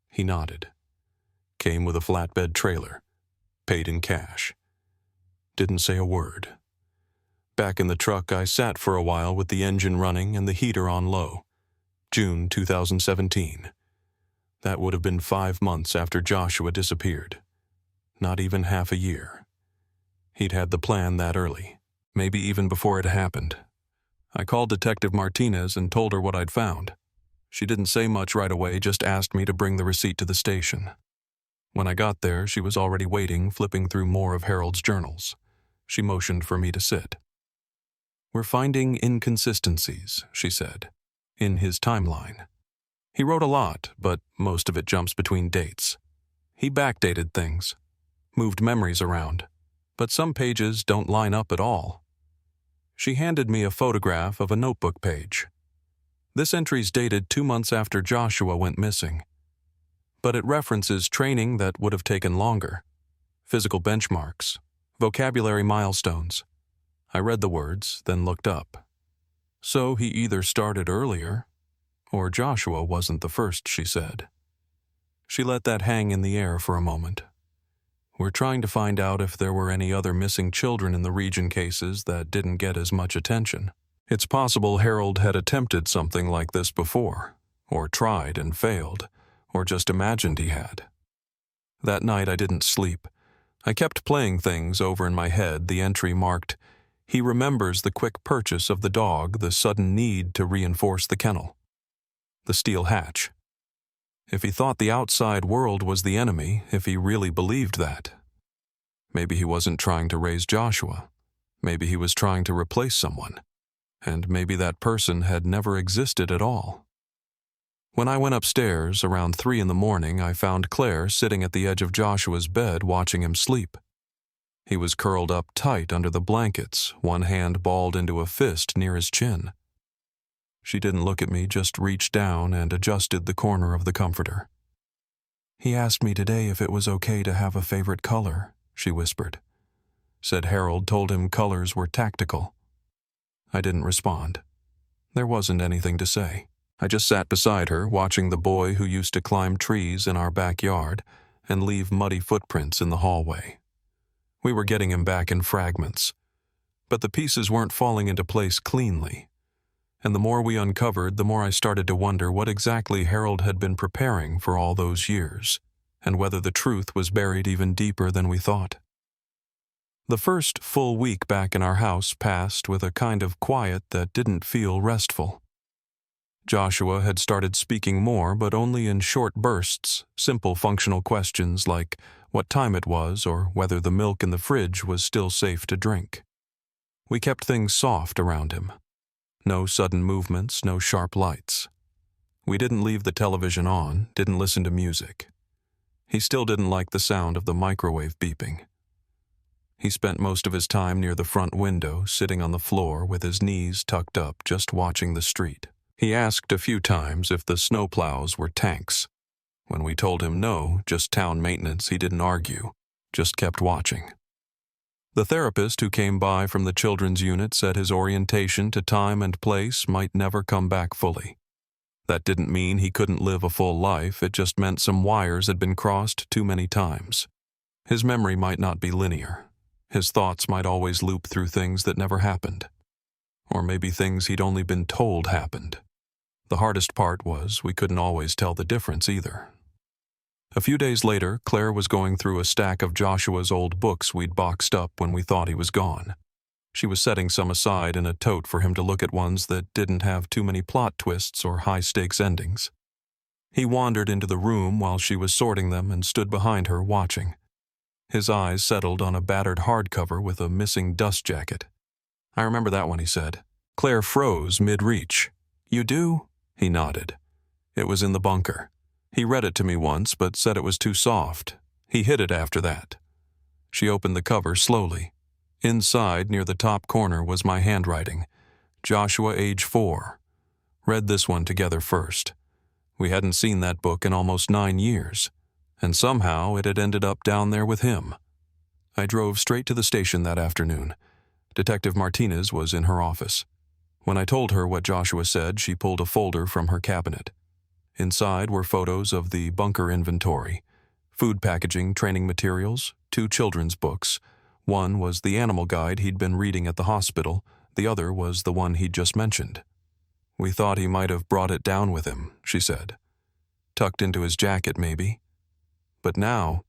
He nodded. "Came with a flatbed trailer. Paid in cash." Didn't say a word. Back in the truck, I sat for a while with the engine running and the heater on low. June 2017. That would have been 5 months after Joshua disappeared. Not even half a year. He'd had the plan that early, maybe even before it happened. I called Detective Martinez and told her what I'd found. She didn't say much right away, just asked me to bring the receipt to the station. When I got there, she was already waiting, flipping through more of Harold's journals. She motioned for me to sit. "We're finding inconsistencies," she said, "in his timeline. He wrote a lot, but most of it jumps between dates. He backdated things, moved memories around, but some pages don't line up at all." She handed me a photograph of a notebook page. This entry's dated 2 months after Joshua went missing, but it references training that would have taken longer, physical benchmarks, vocabulary milestones. I read the words, then looked up. So he either started earlier, or Joshua wasn't the first, she said. She let that hang in the air for a moment. We're trying to find out if there were any other missing children in the region cases that didn't get as much attention. It's possible Harold had attempted something like this before, or tried and failed, or just imagined he had. That night I didn't sleep. I kept playing things over in my head, the entry marked, "He remembers the quick purchase of the dog, the sudden need to reinforce the kennel." The steel hatch. If he thought the outside world was the enemy, if he really believed that. Maybe he wasn't trying to raise Joshua. Maybe he was trying to replace someone. And maybe that person had never existed at all. When I went upstairs around 3 in the morning, I found Claire sitting at the edge of Joshua's bed watching him sleep. He was curled up tight under the blankets, one hand balled into a fist near his chin. She didn't look at me, just reached down and adjusted the corner of the comforter. "He asked me today if it was okay to have a favorite color," she whispered. Said Harold told him colors were tactical. I didn't respond. There wasn't anything to say. I just sat beside her, watching the boy who used to climb trees in our backyard and leave muddy footprints in the hallway. We were getting him back in fragments, but the pieces weren't falling into place cleanly. And the more we uncovered, the more I started to wonder what exactly Harold had been preparing for all those years, and whether the truth was buried even deeper than we thought. The first full week back in our house passed with a kind of quiet that didn't feel restful. Joshua had started speaking more, but only in short bursts, simple functional questions like what time it was or whether the milk in the fridge was still safe to drink. We kept things soft around him. No sudden movements, no sharp lights. We didn't leave the television on, didn't listen to music. He still didn't like the sound of the microwave beeping. He spent most of his time near the front window, sitting on the floor with his knees tucked up, just watching the street. He asked a few times if the snowplows were tanks. When we told him no, just town maintenance, he didn't argue, just kept watching. The therapist who came by from the children's unit said his orientation to time and place might never come back fully. That didn't mean he couldn't live a full life, it just meant some wires had been crossed too many times. His memory might not be linear. His thoughts might always loop through things that never happened. Or maybe things he'd only been told happened. The hardest part was we couldn't always tell the difference either. A few days later, Claire was going through a stack of Joshua's old books we'd boxed up when we thought he was gone. She was setting some aside in a tote for him to look at, ones that didn't have too many plot twists or high-stakes endings. He wandered into the room while she was sorting them and stood behind her watching. His eyes settled on a battered hardcover with a missing dust jacket. "I remember that one," he said. Claire froze mid-reach. "You do?" He nodded. "It was in the bunker. He read it to me once, but said it was too soft. He hid it after that." She opened the cover slowly. Inside, near the top corner, was my handwriting. Joshua, age 4. Read this one together first. We hadn't seen that book in almost 9 years, and somehow it had ended up down there with him. I drove straight to the station that afternoon. Detective Martinez was in her office. When I told her what Joshua said, she pulled a folder from her cabinet. Inside were photos of the bunker inventory, food packaging, training materials, 2 children's books. One was the animal guide he'd been reading at the hospital, the other was the one he'd just mentioned. "We thought he might have brought it down with him," she said. "Tucked into his jacket, maybe. But now,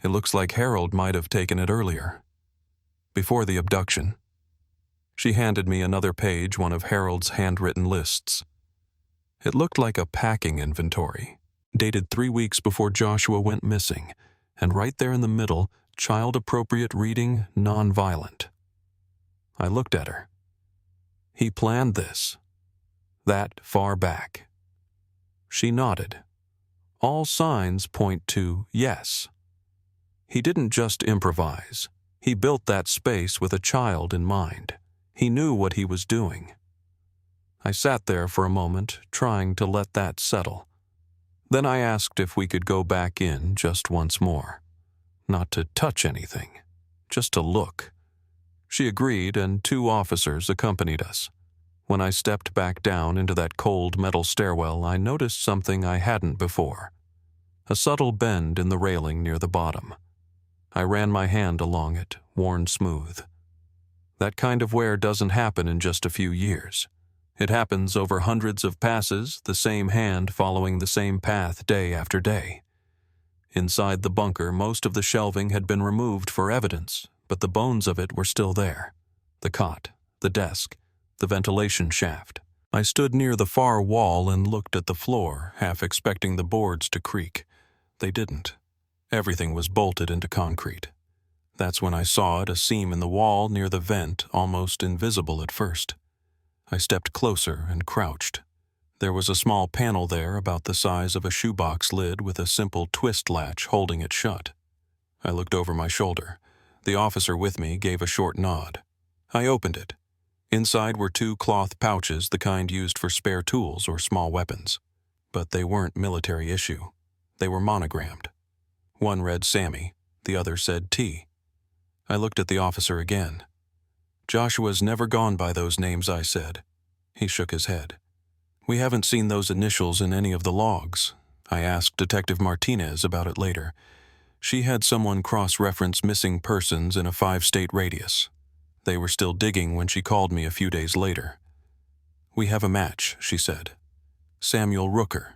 it looks like Harold might have taken it earlier. Before the abduction." She handed me another page, one of Harold's handwritten lists. It looked like a packing inventory, dated 3 weeks before Joshua went missing, and right there in the middle, child-appropriate reading, non-violent. I looked at her. He planned this, that far back. She nodded. All signs point to yes. He didn't just improvise. He built that space with a child in mind. He knew what he was doing. I sat there for a moment, trying to let that settle. Then I asked if we could go back in just once more. Not to touch anything, just to look. She agreed, and 2 officers accompanied us. When I stepped back down into that cold metal stairwell, I noticed something I hadn't before. A subtle bend in the railing near the bottom. I ran my hand along it, worn smooth. That kind of wear doesn't happen in just a few years. It happens over hundreds of passes, the same hand following the same path day after day. Inside the bunker, most of the shelving had been removed for evidence, but the bones of it were still there. The cot, the desk, the ventilation shaft. I stood near the far wall and looked at the floor, half expecting the boards to creak. They didn't. Everything was bolted into concrete. That's when I saw it, a seam in the wall near the vent, almost invisible at first. I stepped closer and crouched. There was a small panel there about the size of a shoebox lid with a simple twist latch holding it shut. I looked over my shoulder. The officer with me gave a short nod. I opened it. Inside were 2 cloth pouches, the kind used for spare tools or small weapons. But they weren't military issue. They were monogrammed. One read Sammy, the other said T. I looked at the officer again. "Joshua's never gone by those names," I said. He shook his head. "We haven't seen those initials in any of the logs." I asked Detective Martinez about it later. She had someone cross-reference missing persons in a 5-state radius. They were still digging when she called me a few days later. "We have a match," she said. "Samuel Rooker.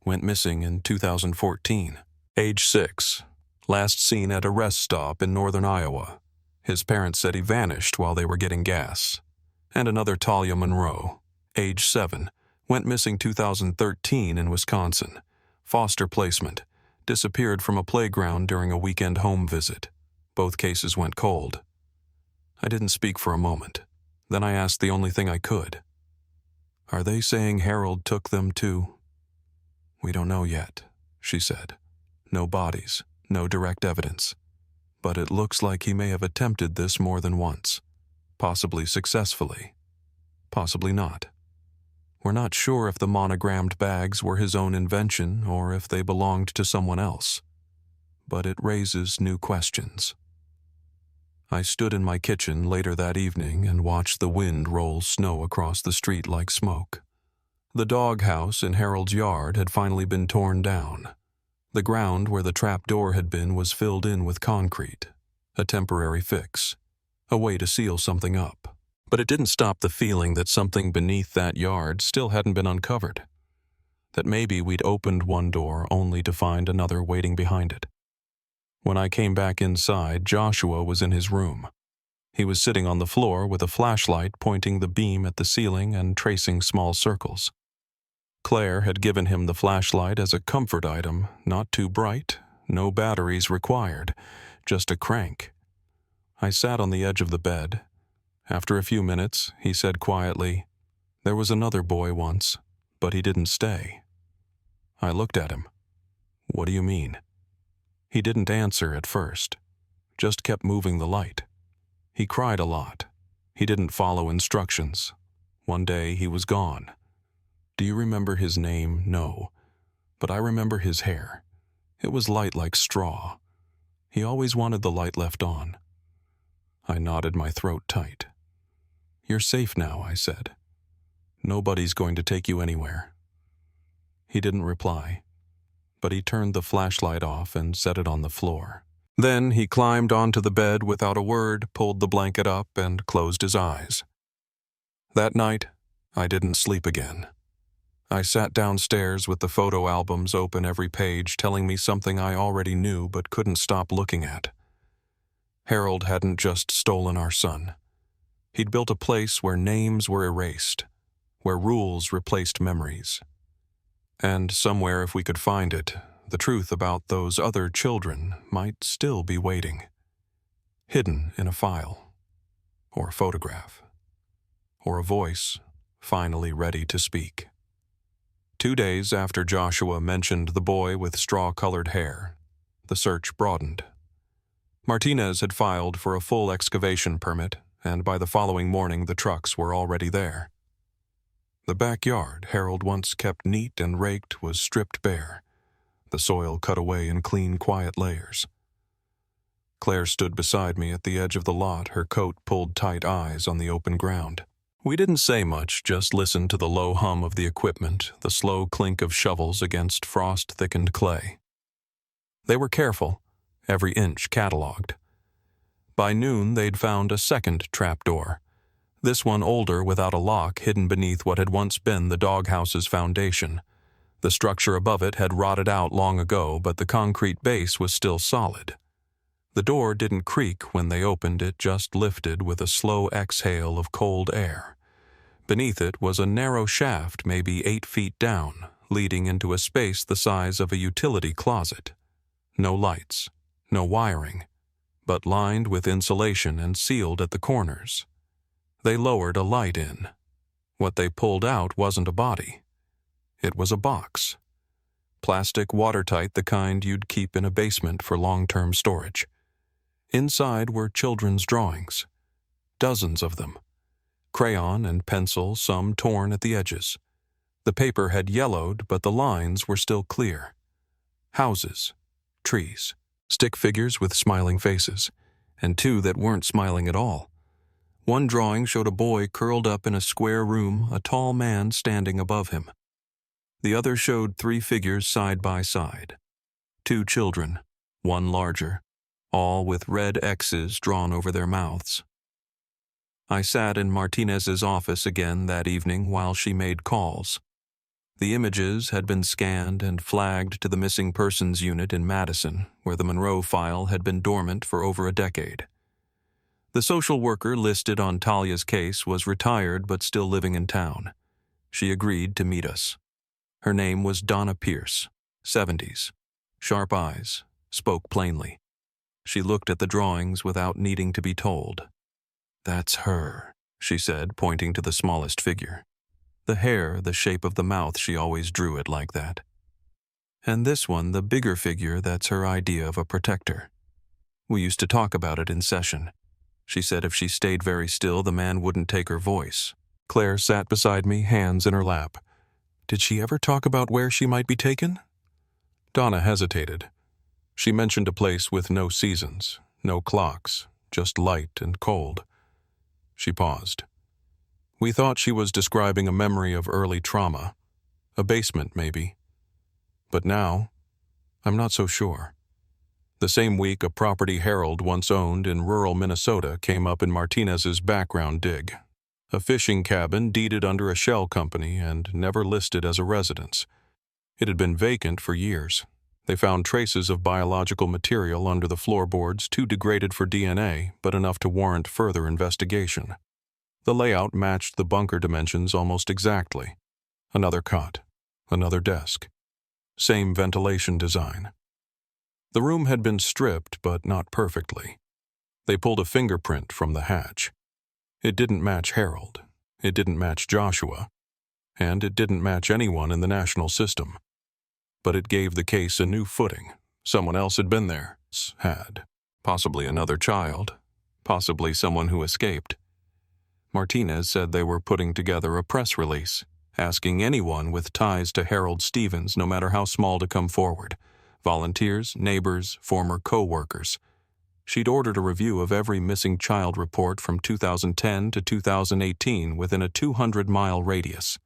Went missing in 2014. Age 6. Last seen at a rest stop in northern Iowa. His parents said he vanished while they were getting gas." And another Talia Monroe. Age 7. Went missing 2013 in Wisconsin. Foster placement. Disappeared from a playground during a weekend home visit. Both cases went cold. I didn't speak for a moment. Then I asked the only thing I could. "Are they saying Harold took them too?" "We don't know yet," she said. "No bodies, no direct evidence. But it looks like he may have attempted this more than once. Possibly successfully. Possibly not. We're not sure if the monogrammed bags were his own invention or if they belonged to someone else. But it raises new questions." I stood in my kitchen later that evening and watched the wind roll snow across the street like smoke. The doghouse in Harold's yard had finally been torn down. The ground where the trap door had been was filled in with concrete, a temporary fix, a way to seal something up. But it didn't stop the feeling that something beneath that yard still hadn't been uncovered, that maybe we'd opened one door only to find another waiting behind it. When I came back inside, Joshua was in his room. He was sitting on the floor with a flashlight pointing the beam at the ceiling and tracing small circles. Claire had given him the flashlight as a comfort item, not too bright, no batteries required, just a crank. I sat on the edge of the bed. After a few minutes, he said quietly, "There was another boy once, but he didn't stay." I looked at him. "What do you mean?" He didn't answer at first, just kept moving the light. He cried a lot. He didn't follow instructions. One day he was gone. "Do you remember his name?" "No. But I remember his hair. It was light like straw. He always wanted the light left on." I knotted my throat tight. "You're safe now," I said. "Nobody's going to take you anywhere." He didn't reply, but he turned the flashlight off and set it on the floor. Then he climbed onto the bed without a word, pulled the blanket up, and closed his eyes. That night, I didn't sleep again. I sat downstairs with the photo albums open every page, telling me something I already knew but couldn't stop looking at. Harold hadn't just stolen our son. He'd built a place where names were erased, where rules replaced memories. And somewhere, if we could find it, the truth about those other children might still be waiting, hidden in a file, or a photograph, or a voice finally ready to speak. 2 days after Joshua mentioned the boy with straw-colored hair, the search broadened. Martinez had filed for a full excavation permit, and by the following morning the trucks were already there. The backyard Harold once kept neat and raked was stripped bare, the soil cut away in clean, quiet layers. Claire stood beside me at the edge of the lot, her coat pulled tight, eyes on the open ground. We didn't say much, just listened to the low hum of the equipment, the slow clink of shovels against frost-thickened clay. They were careful, every inch catalogued. By noon, they'd found a second trapdoor, this one older, without a lock, hidden beneath what had once been the doghouse's foundation. The structure above it had rotted out long ago, but the concrete base was still solid. The door didn't creak when they opened it, just lifted with a slow exhale of cold air. Beneath it was a narrow shaft, maybe 8 feet down, leading into a space the size of a utility closet. No lights, no wiring, but lined with insulation and sealed at the corners. They lowered a light in. What they pulled out wasn't a body. It was a box. Plastic, watertight, the kind you'd keep in a basement for long-term storage. Inside were children's drawings, dozens of them. Crayon and pencil, some torn at the edges. The paper had yellowed, but the lines were still clear. Houses, trees, stick figures with smiling faces, and 2 that weren't smiling at all. One drawing showed a boy curled up in a square room, a tall man standing above him. The other showed 3 figures side by side. 2 children, one larger, all with red X's drawn over their mouths. I sat in Martinez's office again that evening while she made calls. The images had been scanned and flagged to the missing persons unit in Madison, where the Monroe file had been dormant for over a decade. The social worker listed on Talia's case was retired but still living in town. She agreed to meet us. Her name was Donna Pierce, 70s, sharp eyes, spoke plainly. She looked at the drawings without needing to be told. "That's her," she said, pointing to the smallest figure. The hair, the shape of the mouth, she always drew it like that. "And this one, the bigger figure, that's her idea of a protector. We used to talk about it in session. She said if she stayed very still, the man wouldn't take her voice." Claire sat beside me, hands in her lap. "Did she ever talk about where she might be taken?" Donna hesitated. She mentioned a place with no seasons, no clocks, just light and cold. She paused. We thought she was describing a memory of early trauma, a basement maybe. But now, I'm not so sure. The same week, a property Harold once owned in rural Minnesota came up in Martinez's background dig. A fishing cabin deeded under a shell company and never listed as a residence. It had been vacant for years. They found traces of biological material under the floorboards, too degraded for DNA, but enough to warrant further investigation. The layout matched the bunker dimensions almost exactly. Another cot, another desk. Same ventilation design. The room had been stripped, but not perfectly. They pulled a fingerprint from the hatch. It didn't match Harold. It didn't match Joshua. And it didn't match anyone in the national system. But it gave the case a new footing. Someone else had been there. Had. Possibly another child. Possibly someone who escaped. Martinez said they were putting together a press release, asking anyone with ties to Harold Stevens, no matter how small, to come forward. Volunteers, neighbors, former co-workers. She'd ordered a review of every missing child report from 2010 to 2018 within a 200-mile radius.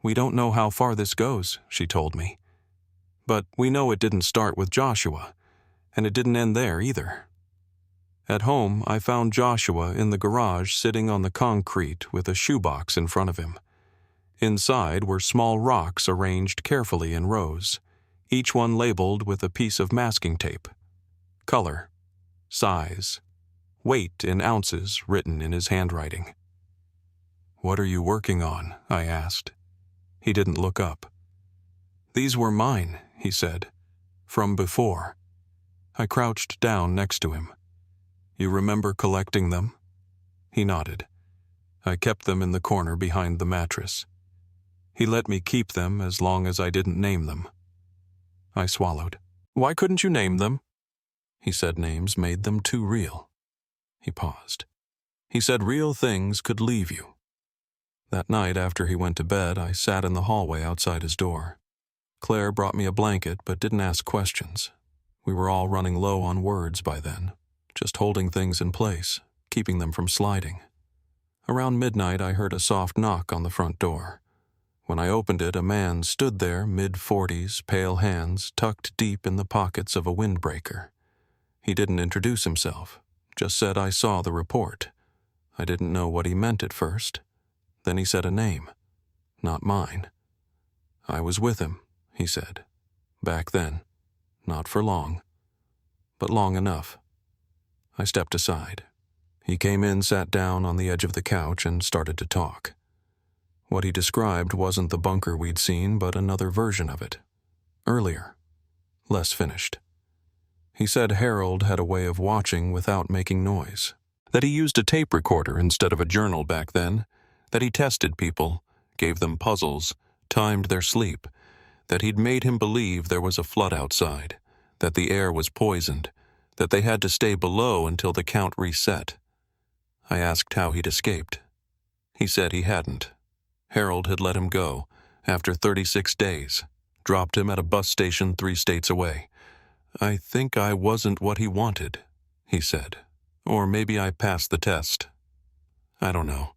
"We don't know how far this goes," she told me. "But we know it didn't start with Joshua, and it didn't end there either." At home, I found Joshua in the garage sitting on the concrete with a shoebox in front of him. Inside were small rocks arranged carefully in rows, each one labeled with a piece of masking tape. Color, size, weight in ounces written in his handwriting. "What are you working on?" I asked. He didn't look up. "These were mine," he said, "from before." I crouched down next to him. "You remember collecting them?" He nodded. "I kept them in the corner behind the mattress. He let me keep them as long as I didn't name them." I swallowed. "Why couldn't you name them?" He said names made them too real. He paused. He said real things could leave you. That night after he went to bed, I sat in the hallway outside his door. Claire brought me a blanket but didn't ask questions. We were all running low on words by then, just holding things in place, keeping them from sliding. Around midnight, I heard a soft knock on the front door. When I opened it, a man stood there, mid-40s, pale hands tucked deep in the pockets of a windbreaker. He didn't introduce himself, just said I saw the report. I didn't know what he meant at first. Then he said a name, not mine. I was with him, he said. Back then. Not for long, but long enough. I stepped aside. He came in, sat down on the edge of the couch, and started to talk. What he described wasn't the bunker we'd seen, but another version of it. Earlier. Less finished. He said Harold had a way of watching without making noise. That he used a tape recorder instead of a journal back then. That he tested people, gave them puzzles, timed their sleep. That he'd made him believe there was a flood outside. That the air was poisoned. That they had to stay below until the count reset. I asked how he'd escaped. He said he hadn't. Harold had let him go, after 36 days, dropped him at a bus station 3 states away. I think I wasn't what he wanted, he said. Or maybe I passed the test. I don't know.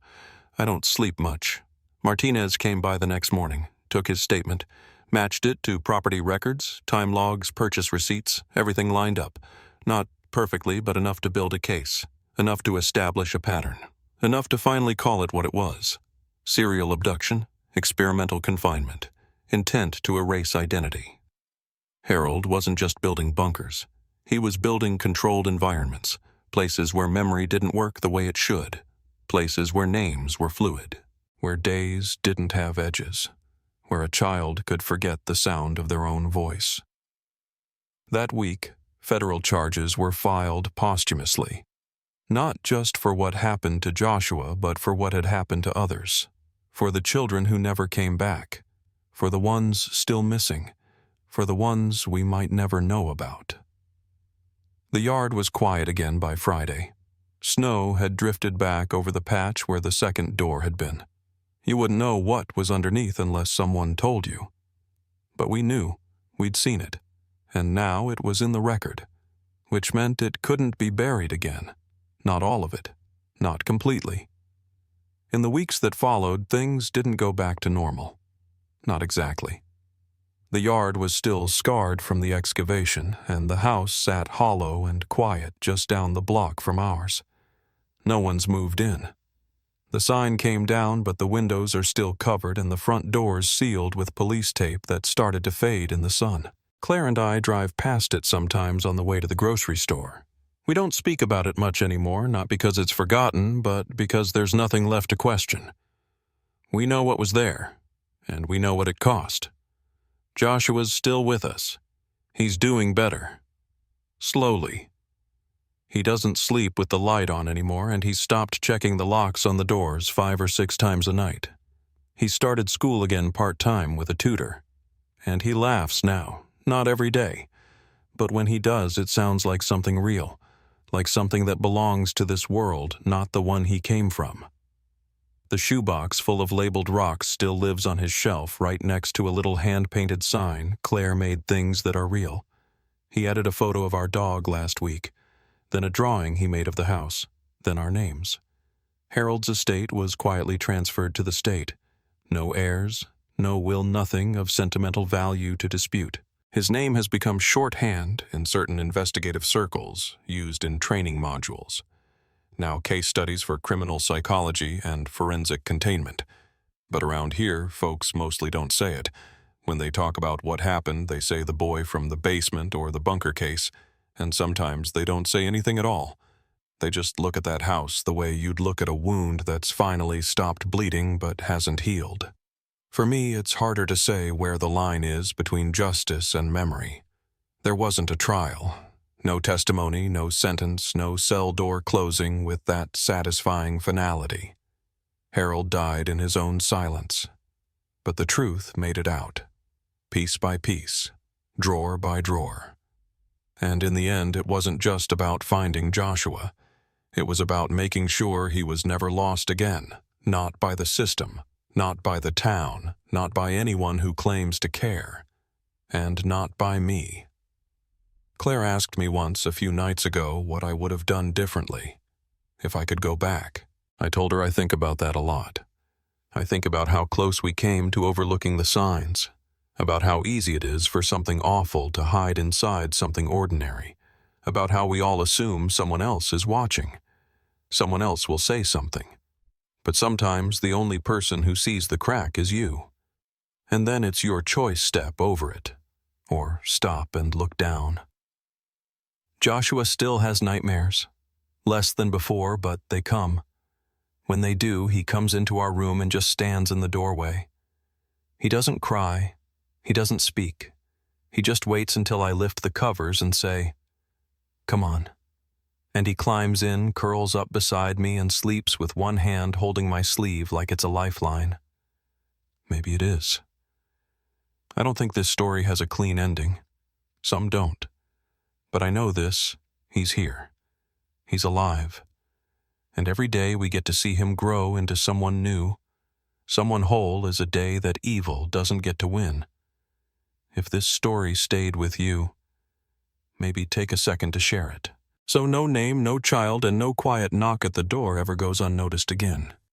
I don't sleep much. Martinez came by the next morning, took his statement, matched it to property records, time logs, purchase receipts, everything lined up. Not perfectly, but enough to build a case. Enough to establish a pattern. Enough to finally call it what it was. Serial abduction, experimental confinement, intent to erase identity. Harold wasn't just building bunkers. He was building controlled environments, places where memory didn't work the way it should, places where names were fluid, where days didn't have edges, where a child could forget the sound of their own voice. That week, federal charges were filed posthumously. Not just for what happened to Joshua, but for what had happened to others. For the children who never came back. For the ones still missing. For the ones we might never know about. The yard was quiet again by Friday. Snow had drifted back over the patch where the second door had been. You wouldn't know what was underneath unless someone told you. But we knew. We'd seen it. And now it was in the record. Which meant it couldn't be buried again. Not all of it. Not completely. In the weeks that followed, things didn't go back to normal. Not exactly. The yard was still scarred from the excavation, and the house sat hollow and quiet just down the block from ours. No one's moved in. The sign came down, but the windows are still covered and the front doors sealed with police tape that started to fade in the sun. Claire and I drive past it sometimes on the way to the grocery store. We don't speak about it much anymore, not because it's forgotten, but because there's nothing left to question. We know what was there, and we know what it cost. Joshua's still with us. He's doing better. Slowly. He doesn't sleep with the light on anymore, and he's stopped checking the locks on the doors 5 or 6 times a night. He started school again part-time with a tutor. And he laughs now, not every day. But when he does, it sounds like something real. Like something that belongs to this world, not the one he came from. The shoebox full of labeled rocks still lives on his shelf right next to a little hand-painted sign, Claire made things that are real. He added a photo of our dog last week, then a drawing he made of the house, then our names. Harold's estate was quietly transferred to the state. No heirs, no will nothing of sentimental value to dispute. His name has become shorthand in certain investigative circles, used in training modules. Now case studies for criminal psychology and forensic containment. But around here, folks mostly don't say it. When they talk about what happened, they say the boy from the basement or the bunker case, and sometimes they don't say anything at all. They just look at that house the way you'd look at a wound that's finally stopped bleeding but hasn't healed. For me, it's harder to say where the line is between justice and memory. There wasn't a trial. No testimony, no sentence, no cell door closing with that satisfying finality. Harold died in his own silence. But the truth made it out. Piece by piece. Drawer by drawer. And in the end, it wasn't just about finding Joshua. It was about making sure he was never lost again. Not by the system, not by the town, not by anyone who claims to care, and not by me. Claire asked me once a few nights ago what I would have done differently, if I could go back. I told her I think about that a lot. I think about how close we came to overlooking the signs, about how easy it is for something awful to hide inside something ordinary, about how we all assume someone else is watching. Someone else will say something. But sometimes the only person who sees the crack is you. And then it's your choice step over it, or stop and look down. Joshua still has nightmares. Less than before, but they come. When they do, he comes into our room and just stands in the doorway. He doesn't cry. He doesn't speak. He just waits until I lift the covers and say, "Come on." And he climbs in, curls up beside me, and sleeps with one hand holding my sleeve like it's a lifeline. Maybe it is. I don't think this story has a clean ending. Some don't. But I know this: he's here. He's alive. And every day we get to see him grow into someone new. Someone whole is a day that evil doesn't get to win. If this story stayed with you, maybe take a second to share it. So no name, no child, and no quiet knock at the door ever goes unnoticed again.